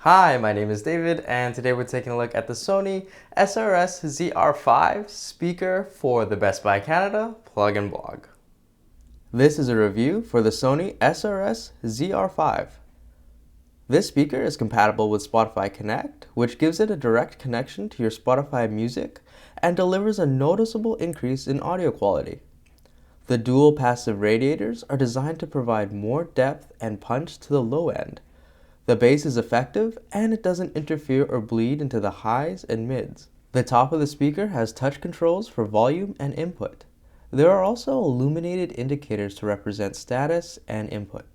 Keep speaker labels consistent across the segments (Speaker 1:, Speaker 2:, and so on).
Speaker 1: Hi, my name is David, and today we're taking a look at the Sony SRS-ZR5 speaker for the Best Buy Canada plug and blog. This is a review for the Sony SRS-ZR5. This speaker is compatible with Spotify Connect, which gives it a direct connection to your Spotify music and delivers a noticeable increase in audio quality. The dual passive radiators are designed to provide more depth and punch to the low end. The bass is effective and it doesn't interfere or bleed into the highs and mids. The top of the speaker has touch controls for volume and input. There are also illuminated indicators to represent status and input.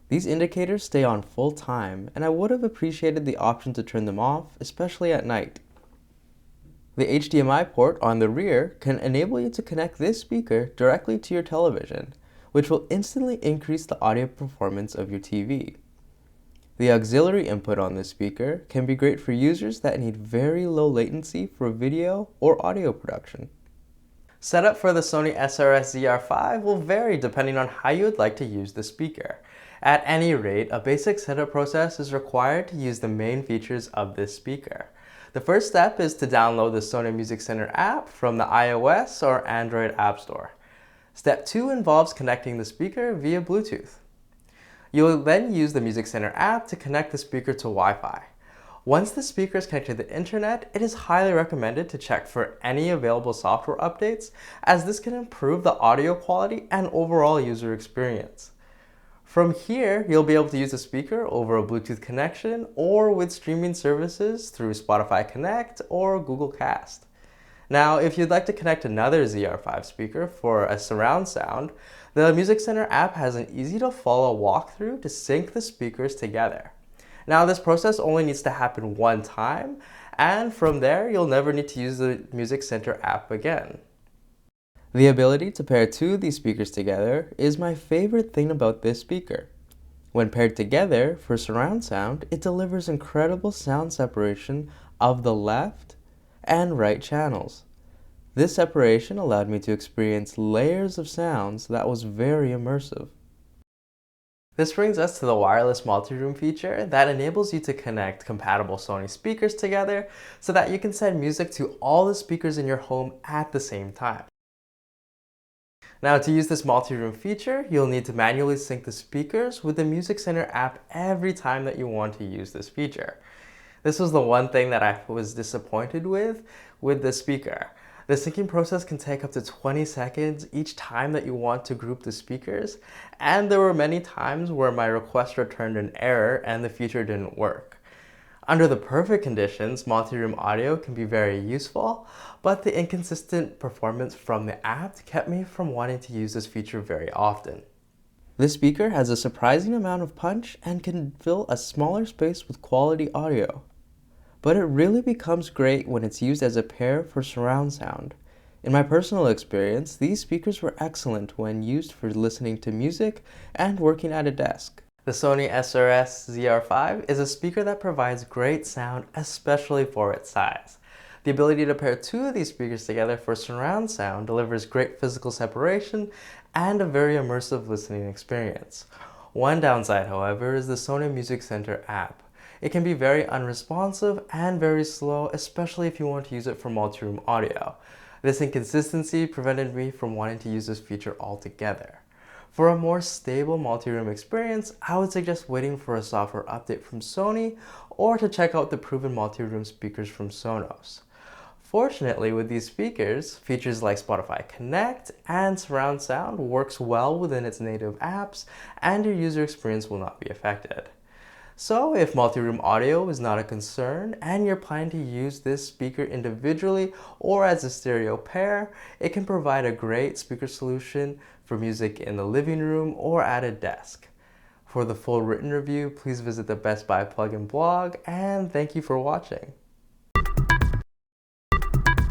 Speaker 1: These indicators stay on full time, and I would have appreciated the option to turn them off, especially at night. The HDMI port on the rear can enable you to connect this speaker directly to your television, which will instantly increase the audio performance of your TV. The auxiliary input on this speaker can be great for users that need very low latency for video or audio production. Setup for the Sony SRS-ZR5 will vary depending on how you would like to use the speaker. At any rate, a basic setup process is required to use the main features of this speaker. The first step is to download the Sony Music Center app from the iOS or Android App Store. Step 2 involves connecting the speaker via Bluetooth. You will then use the Music Center app to connect the speaker to Wi-Fi. Once the speaker is connected to the internet, it is highly recommended to check for any available software updates, as this can improve the audio quality and overall user experience. From here, you'll be able to use the speaker over a Bluetooth connection or with streaming services through Spotify Connect or Google Cast. Now, if you'd like to connect another ZR5 speaker for a surround sound, the Music Center app has an easy-to-follow walkthrough to sync the speakers together. Now, this process only needs to happen one time, and from there, you'll never need to use the Music Center app again. The ability to pair two of these speakers together is my favorite thing about this speaker. When paired together for surround sound, it delivers incredible sound separation of the left and right channels. This separation allowed me to experience layers of sounds that was very immersive. This brings us to the wireless multi-room feature that enables you to connect compatible Sony speakers together so that you can send music to all the speakers in your home at the same time. Now, to use this multi-room feature, you'll need to manually sync the speakers with the Music Center app every time that you want to use this feature. This was the one thing that I was disappointed with the speaker. The syncing process can take up to 20 seconds each time that you want to group the speakers, and there were many times where my request returned an error and the feature didn't work. Under the perfect conditions, multi-room audio can be very useful, but the inconsistent performance from the app kept me from wanting to use this feature very often. This speaker has a surprising amount of punch and can fill a smaller space with quality audio. But it really becomes great when it's used as a pair for surround sound. In my personal experience, these speakers were excellent when used for listening to music and working at a desk. The Sony SRS-ZR5 is a speaker that provides great sound, especially for its size. The ability to pair two of these speakers together for surround sound delivers great physical separation and a very immersive listening experience. One downside, however, is the Sony Music Center app. It can be very unresponsive and very slow, especially if you want to use it for multi-room audio. This inconsistency prevented me from wanting to use this feature altogether. For a more stable multi-room experience, I would suggest waiting for a software update from Sony or to check out the proven multi-room speakers from Sonos. Fortunately, with these speakers, features like Spotify Connect and surround sound works well within its native apps, and your user experience will not be affected. So if multi-room audio is not a concern and you're planning to use this speaker individually or as a stereo pair, it can provide a great speaker solution for music in the living room or at a desk. For the full written review, please visit the Best Buy plugin blog, and thank you for watching.